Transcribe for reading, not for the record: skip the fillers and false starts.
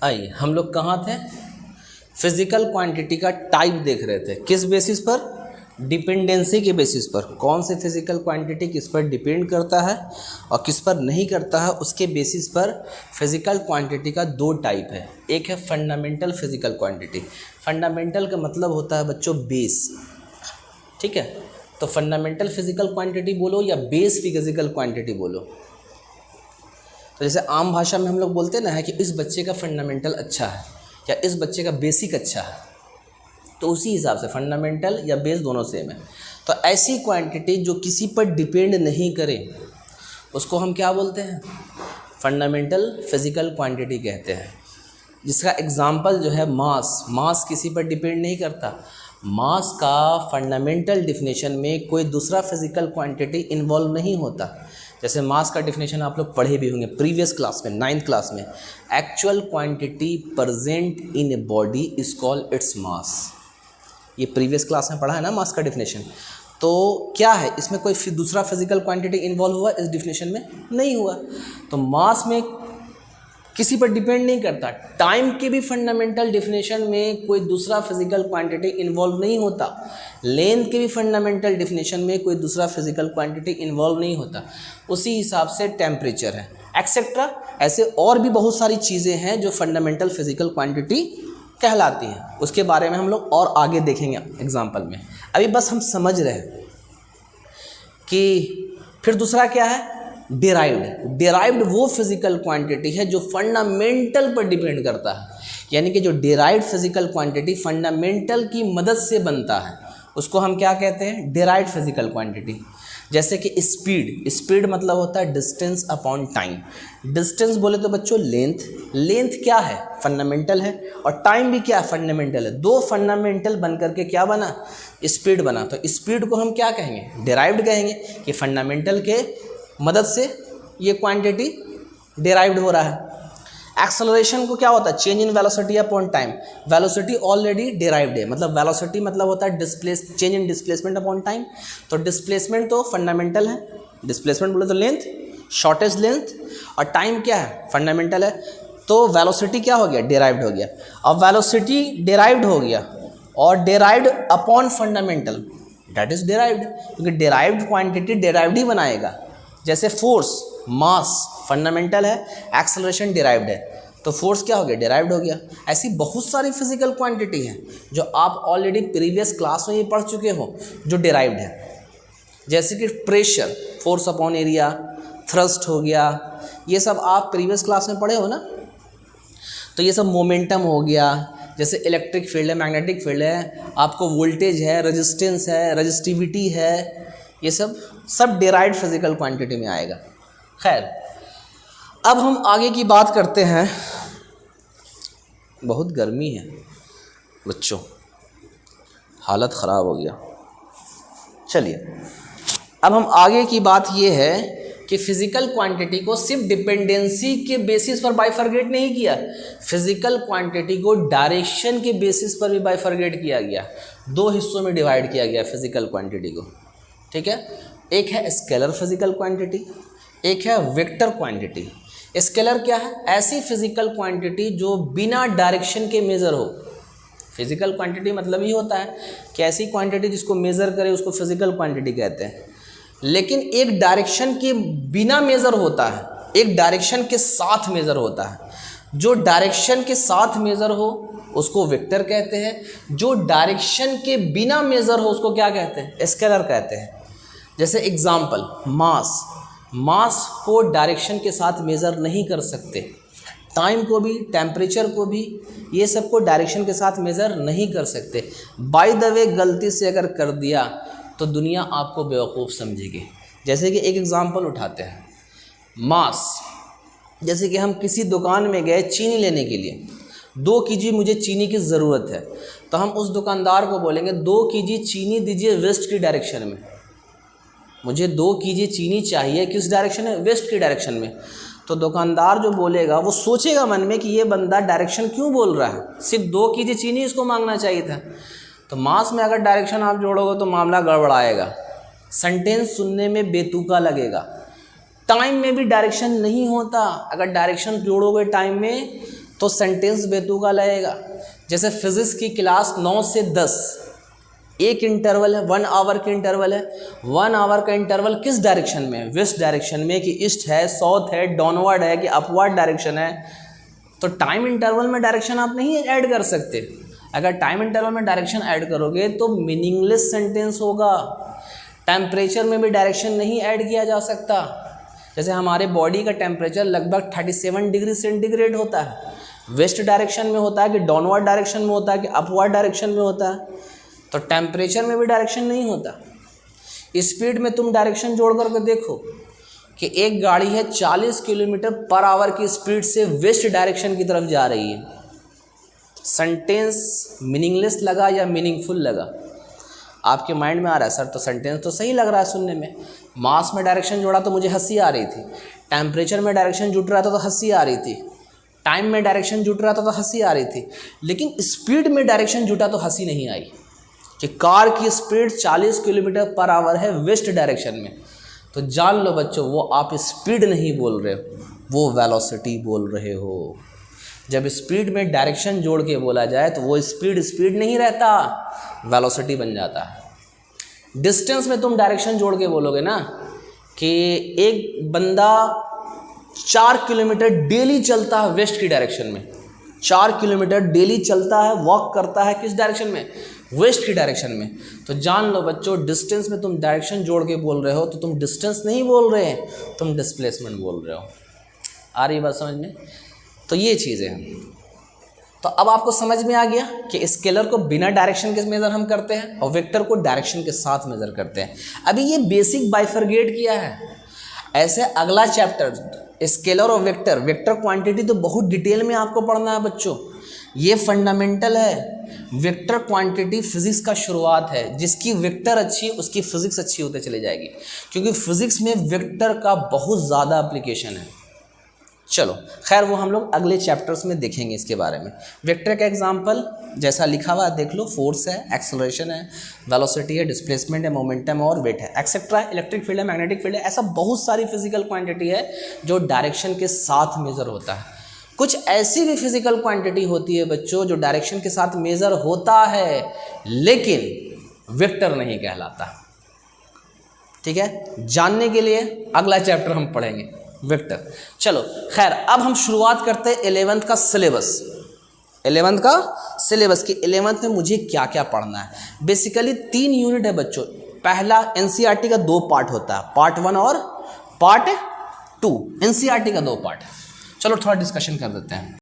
आइए हम लोग कहाँ थे, फिजिकल क्वांटिटी का टाइप देख रहे थे। किस बेसिस पर? डिपेंडेंसी के बेसिस पर। कौन से फिजिकल क्वांटिटी किस पर डिपेंड करता है और किस पर नहीं करता है, उसके बेसिस पर फिजिकल क्वांटिटी का दो टाइप है। एक है फंडामेंटल फिजिकल क्वांटिटी। फंडामेंटल का मतलब होता है बच्चों बेस, ठीक है। तो फंडामेंटल फिजिकल क्वांटिटी बोलो या बेस फिजिकल क्वांटिटी बोलो। तो जैसे आम भाषा में हम लोग बोलते ना है कि इस बच्चे का फंडामेंटल अच्छा है या इस बच्चे का बेसिक अच्छा है, तो उसी हिसाब से फंडामेंटल या बेस दोनों सेम है। तो ऐसी क्वांटिटी जो किसी पर डिपेंड नहीं करे उसको हम क्या बोलते हैं? फंडामेंटल फिजिकल क्वांटिटी कहते हैं। जिसका एग्जांपल जो है मास किसी पर डिपेंड नहीं करता। मास का फंडामेंटल डिफिनेशन में कोई दूसरा फिजिकल क्वांटिटी इन्वॉल्व नहीं होता। जैसे मास का डिफिनेशन आप लोग पढ़े भी होंगे प्रीवियस क्लास में, 9th क्लास में। Actual quantity present in a body is called its mass. ये प्रीवियस क्लास में पढ़ा है ना मास का डिफिनेशन। तो क्या है इसमें कोई दूसरा फिजिकल क्वांटिटी इन्वॉल्व हुआ इस डिफिनेशन में? नहीं हुआ। तो मास में किसी पर डिपेंड नहीं करता। टाइम के भी फंडामेंटल डिफिनेशन में कोई दूसरा फिजिकल क्वांटिटी इन्वॉल्व नहीं होता। लेंथ के भी फंडामेंटल डिफिनेशन में कोई दूसरा फिजिकल क्वांटिटी इन्वॉल्व नहीं होता। उसी हिसाब से टेम्परेचर है, एक्सेट्रा। ऐसे और भी बहुत सारी चीज़ें हैं जो फंडामेंटल फिजिकल क्वांटिटी कहलाती हैं। उसके बारे में हम लोग और आगे देखेंगे एग्जाम्पल में। अभी बस हम समझ रहे हैं कि फिर दूसरा क्या है, डिराइव्ड। डिराइव्ड वो फिजिकल क्वांटिटी है जो फंडामेंटल पर डिपेंड करता है। यानी कि जो डिराइव्ड फिजिकल क्वांटिटी फंडामेंटल की मदद से बनता है उसको हम क्या कहते हैं? Derived physical quantity. जैसे कि स्पीड मतलब होता है डिस्टेंस अपॉन टाइम। डिस्टेंस बोले तो बच्चों लेंथ क्या है? फंडामेंटल है। और टाइम भी क्या है? फंडामेंटल है। दो फंडामेंटल बन करके क्या बना? स्पीड बना। तो स्पीड को हम क्या कहेंगे? डिराइव्ड कहेंगे कि फंडामेंटल के मदद से ये क्वांटिटी डिराइव्ड हो रहा है। एक्सेलरेशन को क्या होता है? Change in velocity upon time. Velocity already derived है, मतलब वेलोसिटी मतलब होता है change in displacement upon time. तो डिस्प्लेसमेंट तो फंडामेंटल है, डिस्प्लेसमेंट बोले तो लेंथ, शॉर्टेस्ट लेंथ। और टाइम क्या है? फंडामेंटल है। तो वेलोसिटी क्या हो गया? डिराइव्ड हो गया। अब वेलोसिटी डिराइव्ड हो गया और derived upon fundamental, that is derived. क्योंकि डिराइव्ड क्वांटिटी डिराइव्ड ही बनाएगा। जैसे फोर्स, मास फंडामेंटल है, एक्सेलरेशन डिराइव्ड है, तो फोर्स क्या हो गया? डिराइव्ड हो गया। ऐसी बहुत सारी फिजिकल क्वांटिटी हैं जो आप ऑलरेडी प्रीवियस क्लास में ये पढ़ चुके हो जो डिराइव्ड है। जैसे कि pressure, force upon area, thrust हो गया, ये सब आप प्रीवियस क्लास में पढ़े हो ना। तो ये सब मोमेंटम हो गया। जैसे इलेक्ट्रिक फील्ड है, मैग्नेटिक फील्ड है, आपको वोल्टेज है, रेजिस्टेंस है, रेजिस्टिविटी है, ये सब डिराइव्ड फिजिकल क्वांटिटी में आएगा। खैर, अब हम आगे की बात करते हैं। बहुत गर्मी है बच्चों, हालत ख़राब हो गया। चलिए अब हम आगे की बात ये है कि फिजिकल क्वांटिटी को सिर्फ डिपेंडेंसी के बेसिस पर बाइफरगेट नहीं किया, फिजिकल क्वांटिटी को डायरेक्शन के बेसिस पर भी बाइफरगेट किया गया। दो हिस्सों में डिवाइड किया गया फिजिकल क्वांटिटी को, ठीक है। एक है स्केलर फिजिकल क्वांटिटी, एक है वेक्टर क्वांटिटी। स्केलर क्या है? ऐसी फिजिकल क्वांटिटी जो बिना डायरेक्शन के मेज़र हो। फिजिकल क्वांटिटी मतलब ही होता है कि ऐसी क्वांटिटी जिसको मेज़र करे उसको फिजिकल क्वांटिटी कहते हैं। लेकिन एक डायरेक्शन के बिना मेज़र होता है, एक डायरेक्शन के साथ मेज़र होता है। जो डायरेक्शन के साथ मेज़र हो उसको वेक्टर कहते हैं। जो डायरेक्शन के बिना मेज़र हो उसको क्या कहते हैं? स्केलर कहते हैं। जैसे एग्जाम्पल, मास को डायरेक्शन के साथ मेज़र नहीं कर सकते। टाइम को भी, टेम्परेचर को भी, ये सब को डायरेक्शन के साथ मेज़र नहीं कर सकते। बाय द वे गलती से अगर कर दिया तो दुनिया आपको बेवकूफ़ समझेगी। जैसे कि एक एग्ज़ाम्पल उठाते हैं, मास। जैसे कि हम किसी दुकान में गए चीनी लेने के लिए, 2 kg मुझे चीनी की ज़रूरत है, तो हम उस दुकानदार को बोलेंगे 2 kg चीनी दीजिए वेस्ट की डायरेक्शन में। मुझे 2 kg चीनी चाहिए, किस डायरेक्शन में? वेस्ट की डायरेक्शन में। तो दुकानदार जो बोलेगा वो सोचेगा मन में कि ये बंदा डायरेक्शन क्यों बोल रहा है, सिर्फ 2 kg चीनी इसको मांगना चाहिए था। तो मास में अगर डायरेक्शन आप जोड़ोगे तो मामला गड़बड़ाएगा, सेंटेंस सुनने में बेतुका लगेगा। टाइम में भी डायरेक्शन नहीं होता, अगर डायरेक्शन जोड़ोगे टाइम में तो सेंटेंस बेतुका लगेगा। जैसे फिजिक्स की क्लास 9 से 10 एक इंटरवल है, 1 आवर का इंटरवल है। 1 आवर का इंटरवल किस डायरेक्शन में है? वेस्ट डायरेक्शन में, कि ईस्ट है, साउथ है, डाउनवर्ड है, कि अपवर्ड डायरेक्शन है। तो टाइम इंटरवल में डायरेक्शन आप नहीं ऐड कर सकते। अगर टाइम इंटरवल में डायरेक्शन ऐड करोगे तो मीनिंगलेस सेंटेंस होगा। टेम्परेचर में भी डायरेक्शन नहीं ऐड किया जा सकता। जैसे हमारे बॉडी का टेम्परेचर लगभग 37 डिग्री सेंटीग्रेड होता है, वेस्ट डायरेक्शन में होता है कि डाउनवर्ड डायरेक्शन में होता है कि अपवर्ड डायरेक्शन में होता है। तो टेम्परेचर में भी डायरेक्शन नहीं होता। स्पीड में तुम डायरेक्शन जोड़ करके देखो कि एक गाड़ी है 40 किलोमीटर पर आवर की स्पीड से वेस्ट डायरेक्शन की तरफ जा रही है। सेंटेंस मीनिंगलेस लगा या मीनिंगफुल लगा? आपके माइंड में आ रहा है सर तो सेंटेंस तो सही लग रहा है सुनने में। मास में डायरेक्शन जोड़ा तो मुझे हंसी आ रही थी, टेम्परेचर में डायरेक्शन जुट रहा था तो हंसी आ रही थी, टाइम में डायरेक्शन जुट रहा था तो हंसी आ रही थी, लेकिन स्पीड में डायरेक्शन जुटा तो हंसी नहीं आई। कि कार की स्पीड 40 किलोमीटर पर आवर है वेस्ट डायरेक्शन में, तो जान लो बच्चों वो आप स्पीड नहीं बोल रहे हो, वो वेलोसिटी बोल रहे हो। जब स्पीड में डायरेक्शन जोड़ के बोला जाए तो वो स्पीड नहीं रहता, वेलोसिटी बन जाता है। डिस्टेंस में तुम डायरेक्शन जोड़ के बोलोगे ना कि एक बंदा 4 किलोमीटर डेली चलता है वेस्ट की डायरेक्शन में, 4 किलोमीटर डेली चलता है, वॉक करता है, किस डायरेक्शन में? वेस्ट की डायरेक्शन में। तो जान लो बच्चों डिस्टेंस में तुम डायरेक्शन जोड़ के बोल रहे हो तो तुम डिस्टेंस नहीं बोल रहे हैं, तुम डिस्प्लेसमेंट बोल रहे हो। आ रही बात समझ में? तो ये चीज़ें हैं। तो अब आपको समझ में आ गया कि स्केलर को बिना डायरेक्शन के मेज़र हम करते हैं और वेक्टर को डायरेक्शन के साथ मेज़र करते हैं। अभी ये बेसिक बाइफरगेट किया है। ऐसे अगला चैप्टर स्केलर और वेक्टर, वेक्टर क्वांटिटी तो बहुत डिटेल में आपको पढ़ना है बच्चों, ये फंडामेंटल है। वेक्टर क्वांटिटी फिजिक्स का शुरुआत है, जिसकी वेक्टर अच्छी उसकी फिजिक्स अच्छी होते चली जाएगी, क्योंकि फिजिक्स में वेक्टर का बहुत ज़्यादा एप्लीकेशन है। चलो खैर वो हम लोग अगले चैप्टर्स में देखेंगे इसके बारे में। वेक्टर का एग्जांपल जैसा लिखा हुआ है देख लो, फोर्स है, एक्सेलरेशन है, वेलोसिटी है, डिस्प्लेसमेंट है, मोमेंटम और वेट है, एक्सेट्रा, इलेक्ट्रिक फील्ड है, मैग्नेटिक फील्ड है। ऐसा बहुत सारी फिजिकल क्वांटिटी है जो डायरेक्शन के साथ मेज़र होता है। कुछ ऐसी भी फिजिकल क्वांटिटी होती है बच्चों जो डायरेक्शन के साथ मेज़र होता है लेकिन वेक्टर नहीं कहलाता। ठीक है, जानने के लिए अगला चैप्टर हम पढ़ेंगे वेक्टर। चलो खैर अब हम शुरुआत करते हैं 11th का सिलेबस। 11th का सिलेबस की 11th में मुझे क्या क्या पढ़ना है। बेसिकली 3 यूनिट है बच्चों। पहला एनसीईआरटी का 2 पार्ट होता है, पार्ट 1 और पार्ट 2। एनसीईआरटी का 2 पार्ट। चलो थोड़ा डिस्कशन कर देते हैं।